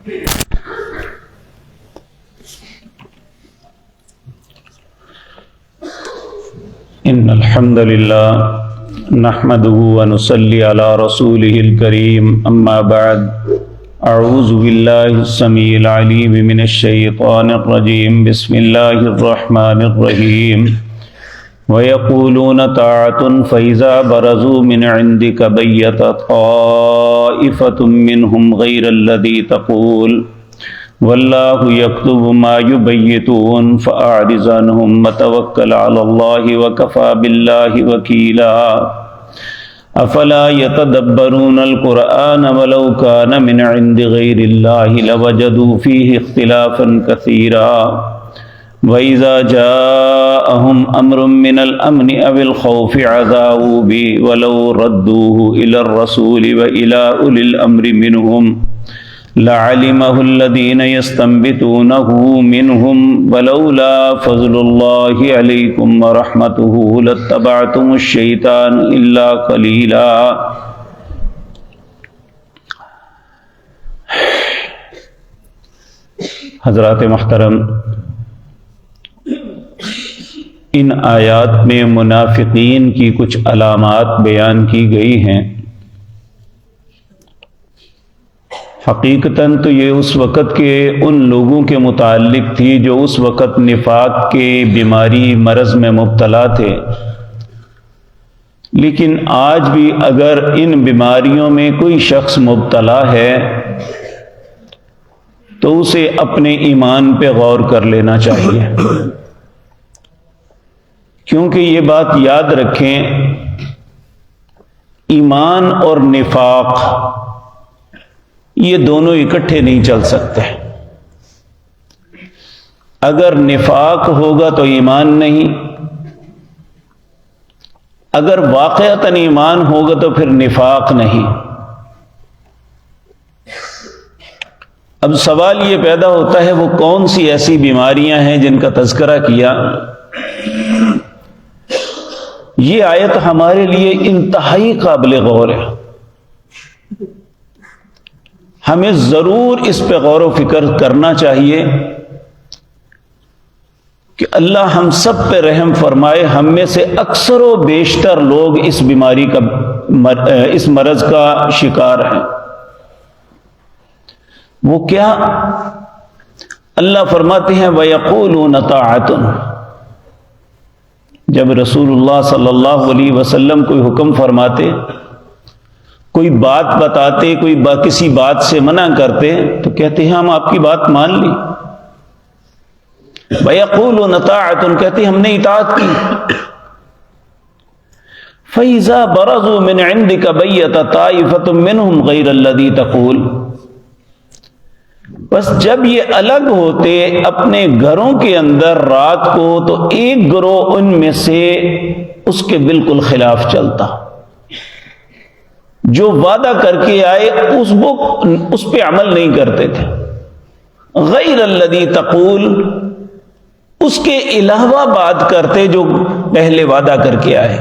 ان الحمد للہ نحمده ونصلی علی رسوله الکریم اما بعد اعوذ باللہ السمیع العلیم من الشیطان الرجیم بسم اللہ الرحمن الرحیم وَيَقُولُونَ طَاعَةٌ فَإِذَا بَرَزُوا مِنْ عِنْدِكَ بَيَّتَ طَائِفَةٌ مِّنْهُمْ غَيْرَ الَّذِي تَقُولُ وَاللَّهُ يَكْتُبُ مَا يُبَيِّتُونَ فَأَعْرِضْ عَنْهُمْ وَتَوَكَّلْ عَلَى اللَّهِ وَكَفَى بِاللَّهِ وَكِيلًا أَفَلَا يَتَدَبَّرُونَ الْقُرْآنَ وَلَوْ كَانَ مِنْ عِنْدِ غَيْرِ اللَّهِ لَوَجَدُوا فِيهِ اخْتِلَافًا كَثِيرًا وَإِذَا جَاءَهُمْ أَمْرٌ مِّنَ الْأَمْنِ أَوِ الْخَوْفِ أَذَاعُوا بِهِ وَلَوْ رَدُّوهُ إِلَى الرَّسُولِ وَإِلَى أُولِي الْأَمْرِ مِنْهُمْ لَعَلِمَهُ الَّذِينَ يَسْتَنبِطُونَهُ مِنْهُمْ وَلَوْلَا فَضْلُ اللَّهِ عَلَيْكُمْ وَرَحْمَتُهُ لَاتَّبَعْتُمُ الشَّيْطَانَ إِلَّا قَلِيلًا۔ حضرات محترم، ان آیات میں منافقین کی کچھ علامات بیان کی گئی ہیں۔ حقیقتاً تو یہ اس وقت کے ان لوگوں کے متعلق تھی جو اس وقت نفاق کے بیماری مرض میں مبتلا تھے، لیکن آج بھی اگر ان بیماریوں میں کوئی شخص مبتلا ہے تو اسے اپنے ایمان پہ غور کر لینا چاہیے، کیونکہ یہ بات یاد رکھیں، ایمان اور نفاق یہ دونوں اکٹھے نہیں چل سکتے۔ اگر نفاق ہوگا تو ایمان نہیں، اگر واقعتاً ایمان ہوگا تو پھر نفاق نہیں۔ اب سوال یہ پیدا ہوتا ہے وہ کون سی ایسی بیماریاں ہیں جن کا تذکرہ کیا؟ یہ آیت ہمارے لیے انتہائی قابل غور ہے، ہمیں ضرور اس پہ غور و فکر کرنا چاہیے کہ اللہ ہم سب پہ رحم فرمائے۔ ہم میں سے اکثر و بیشتر لوگ اس بیماری کا اس مرض کا شکار ہیں۔ وہ کیا؟ اللہ فرماتے ہیں وَيَقُولُونَ طَاعَةٌ، جب رسول اللہ صلی اللہ علیہ وسلم کوئی حکم فرماتے، کوئی بات بتاتے، کسی بات سے منع کرتے تو کہتے ہیں ہم آپ کی بات مان لی۔ وَيَقُولُونَ طَاعَةٌ، کہتے ہیں ہم نے اطاعت کی۔ فَإِذَا بَرَزُوا مِنْ عِنْدِكَ بَيَّتَ طَائِفَةٌ مِّنْهُمْ غَيْرَ الَّذِي تَقُولُ، بس جب یہ الگ ہوتے اپنے گھروں کے اندر رات کو تو ایک گروہ ان میں سے اس کے بالکل خلاف چلتا، جو وعدہ کر کے آئے اس پہ عمل نہیں کرتے تھے۔ غیر الذی تقول، اس کے علاوہ بات کرتے جو پہلے وعدہ کر کے آئے۔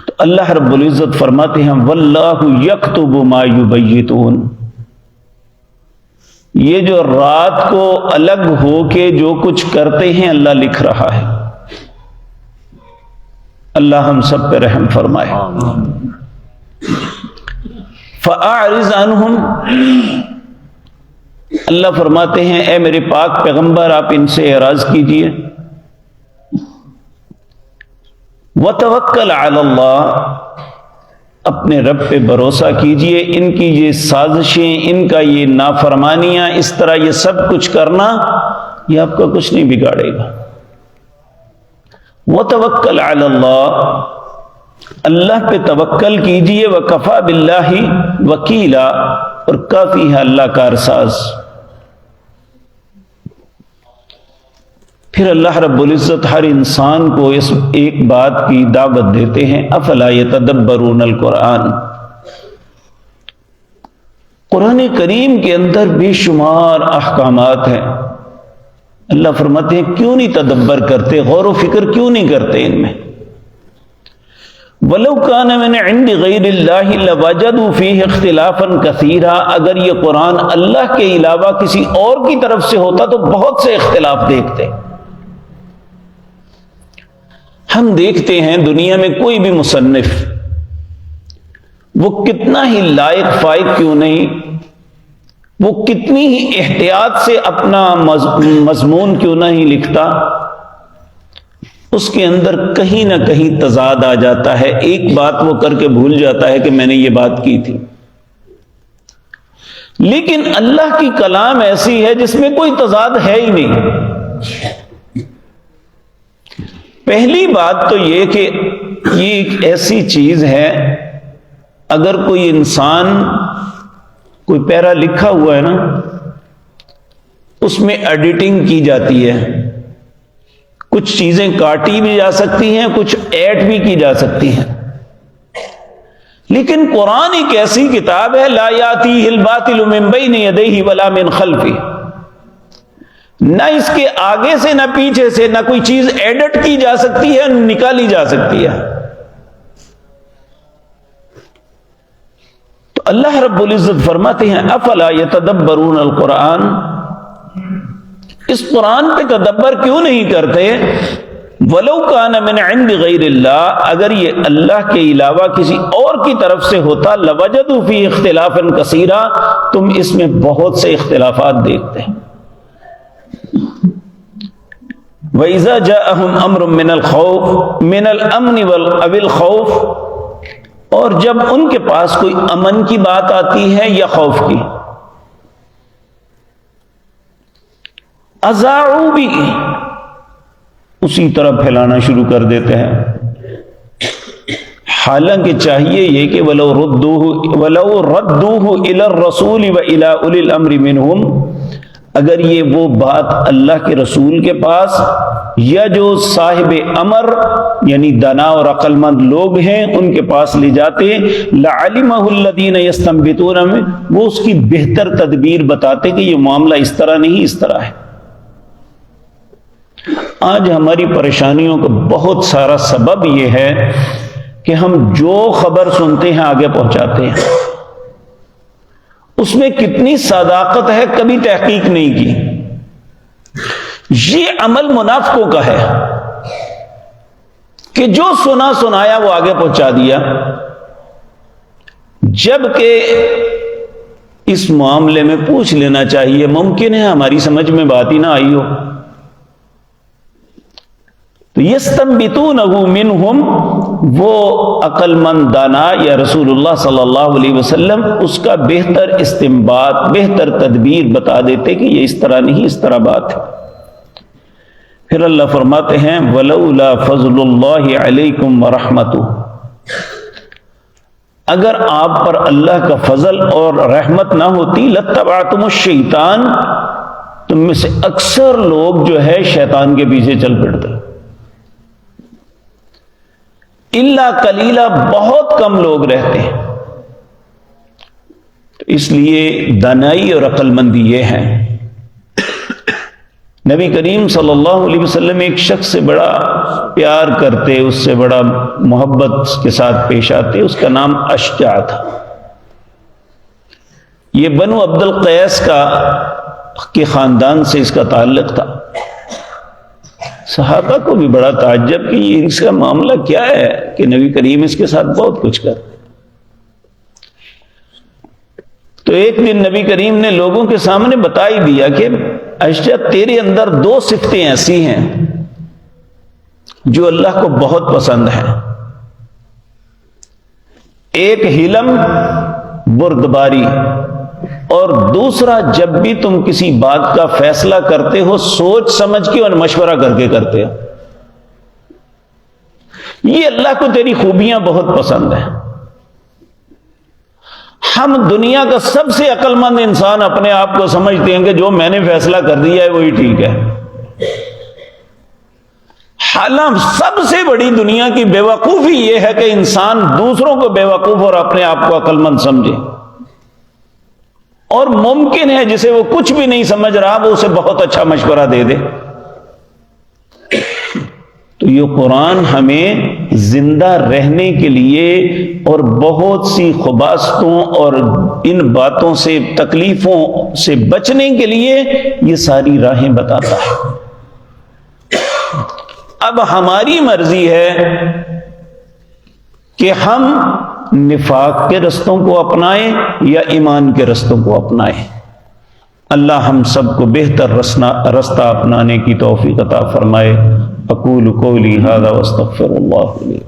تو اللہ رب العزت فرماتے ہیں واللہ یکتب ما یبیتون، یہ جو رات کو الگ ہو کے جو کچھ کرتے ہیں اللہ لکھ رہا ہے۔ اللہ ہم سب پہ رحم فرمائے۔ فَأَعْرِضْ عَنْهُمْ، اللہ فرماتے ہیں اے میرے پاک پیغمبر آپ ان سے اعراض کیجئے۔ وَتَوَكَّلْ عَلَى اللَّهِ، اپنے رب پہ بھروسہ کیجئے۔ ان کی یہ سازشیں، ان کا یہ نافرمانیاں، اس طرح یہ سب کچھ کرنا یہ آپ کا کچھ نہیں بگاڑے گا۔ وَتَوَكَّلْ عَلَى اللَّهِ، اللہ پہ توکل کیجئے۔ وَكَفَى بِاللَّهِ وَكِيلًا، اور کافی ہے اللہ کارساز۔ پھر اللہ رب العزت ہر انسان کو اس ایک بات کی دعوت دیتے ہیں افلا یتدبرون القرآن، قرآن کریم کے اندر بے شمار احکامات ہیں۔ اللہ فرماتے ہیں کیوں نہیں تدبر کرتے، غور و فکر کیوں نہیں کرتے ان میں؟ وَلَوْ كَانَ مِنْ عِنْدِ غَيْرِ اللَّهِ لَوَجَدُوا فِيهِ اخْتِلَافًا كَثِيرًا، اگر یہ قرآن اللہ کے علاوہ کسی اور کی طرف سے ہوتا تو بہت سے اختلاف دیکھتے۔ ہم دیکھتے ہیں دنیا میں کوئی بھی مصنف وہ کتنا ہی لائق فائق کیوں نہیں، وہ کتنی ہی احتیاط سے اپنا مضمون کیوں نہیں لکھتا، اس کے اندر کہیں نہ کہیں تضاد آ جاتا ہے، ایک بات وہ کر کے بھول جاتا ہے کہ میں نے یہ بات کی تھی۔ لیکن اللہ کی کلام ایسی ہے جس میں کوئی تضاد ہے ہی نہیں۔ پہلی بات تو یہ کہ یہ ایک ایسی چیز ہے، اگر کوئی انسان کوئی پیرا لکھا ہوا ہے نا، اس میں ایڈیٹنگ کی جاتی ہے، کچھ چیزیں کاٹی بھی جا سکتی ہیں، کچھ ایڈ بھی کی جا سکتی ہیں، لیکن قرآن ایک ایسی کتاب ہے لا یاتیہ الباطل من بین یدیہ ولا من خلفہ، نہ اس کے آگے سے نہ پیچھے سے نہ کوئی چیز ایڈٹ کی جا سکتی ہے، نکالی جا سکتی ہے۔ تو اللہ رب العزت فرماتے ہیں افلا یتدبرون القرآن، اس قرآن پہ تدبر کیوں نہیں کرتے؟ وَلَوْ كَانَ مِنْ عِنْدِ غَيْرِ اللَّهِ، اگر یہ اللہ کے علاوہ کسی اور کی طرف سے ہوتا لَوَجَدُوا فِيهِ اخْتِلَافًا كَثِيرًا، تم اس میں بہت سے اختلافات دیکھتے ہیں۔ وَإِذَا جَاءَهُمْ أَمْرٌ مِّنَ الْخَوْفِ مِنَ الْأَمْنِ أَوِ الْخَوْفِ، اور جب ان کے پاس کوئی امن کی بات آتی ہے یا خوف کی، اذاعوا بھی اسی طرح پھیلانا شروع کر دیتے ہیں، حالانکہ چاہیے یہ کہ وَلَوْ رَدُّوهُ إِلَى الرَّسُولِ وَإِلَى أُولِي الْأَمْرِ مِنْهُمْ، اگر یہ وہ بات اللہ کے رسول کے پاس یا جو صاحب امر یعنی دانا اور عقل مند لوگ ہیں ان کے پاس لے جاتے، لَعَلِمَهُ الَّذِينَ يَسْتَنبِطُونَ، وہ اس کی بہتر تدبیر بتاتے کہ یہ معاملہ اس طرح نہیں اس طرح ہے۔ آج ہماری پریشانیوں کا بہت سارا سبب یہ ہے کہ ہم جو خبر سنتے ہیں آگے پہنچاتے ہیں، اس میں کتنی صداقت ہے کبھی تحقیق نہیں کی۔ یہ عمل منافقوں کا ہے کہ جو سنا سنایا وہ آگے پہنچا دیا، جبکہ اس معاملے میں پوچھ لینا چاہیے، ممکن ہے ہماری سمجھ میں بات ہی نہ آئی ہو۔ تو یستنبطونہ منہم، وہ عقل مند دانا یا رسول اللہ صلی اللہ علیہ وسلم اس کا بہتر استنباط، بہتر تدبیر بتا دیتے کہ یہ اس طرح نہیں اس طرح بات ہے۔ پھر اللہ فرماتے ہیں وَلَوْلَا فَضْلُ اللَّهِ عَلَيْكُمْ وَرَحْمَتُهُ، اگر آپ پر اللہ کا فضل اور رحمت نہ ہوتی لَاتَّبَعْتُمُ الشَّيْطَانَ، تم میں سے اکثر لوگ جو ہے شیطان کے پیچھے چل پڑتے، الا قلیلا، بہت کم لوگ رہتے ہیں۔ تو اس لیے دانائی اور عقل مندی یہ ہے۔ نبی کریم صلی اللہ علیہ وسلم ایک شخص سے بڑا پیار کرتے، اس سے بڑا محبت کے ساتھ پیش آتے، اس کا نام اشجع تھا۔ یہ بنو عبد القیس کے خاندان سے اس کا تعلق تھا۔ صحابہ کو بھی بڑا تعجب کہ یہ اس کا معاملہ کیا ہے کہ نبی کریم اس کے ساتھ بہت کچھ کر۔ تو ایک دن نبی کریم نے لوگوں کے سامنے بتا ہی دیا کہ اشجع تیرے اندر دو صفتیں ایسی ہیں جو اللہ کو بہت پسند ہیں، ایک حلم بردباری، اور دوسرا جب بھی تم کسی بات کا فیصلہ کرتے ہو سوچ سمجھ کے اور مشورہ کر کے کرتے ہو، یہ اللہ کو تیری خوبیاں بہت پسند ہیں۔ ہم دنیا کا سب سے عقل مند انسان اپنے آپ کو سمجھتے ہیں کہ جو میں نے فیصلہ کر دیا ہے وہی ٹھیک ہے، حالانکہ سب سے بڑی دنیا کی بے وقوفی یہ ہے کہ انسان دوسروں کو بے وقوف اور اپنے آپ کو عقل مند سمجھے، اور ممکن ہے جسے وہ کچھ بھی نہیں سمجھ رہا وہ اسے بہت اچھا مشورہ دے دے۔ تو یہ قرآن ہمیں زندہ رہنے کے لیے اور بہت سی خباثتوں اور ان باتوں سے تکلیفوں سے بچنے کے لیے یہ ساری راہیں بتاتا ہے۔ اب ہماری مرضی ہے کہ ہم نفاق کے رستوں کو اپنائیں یا ایمان کے رستوں کو اپنائیں۔ اللہ ہم سب کو بہتر رستہ اپنانے کی توفیق عطا فرمائے۔ اقول قولی ھذا واستغفر اللہ لی۔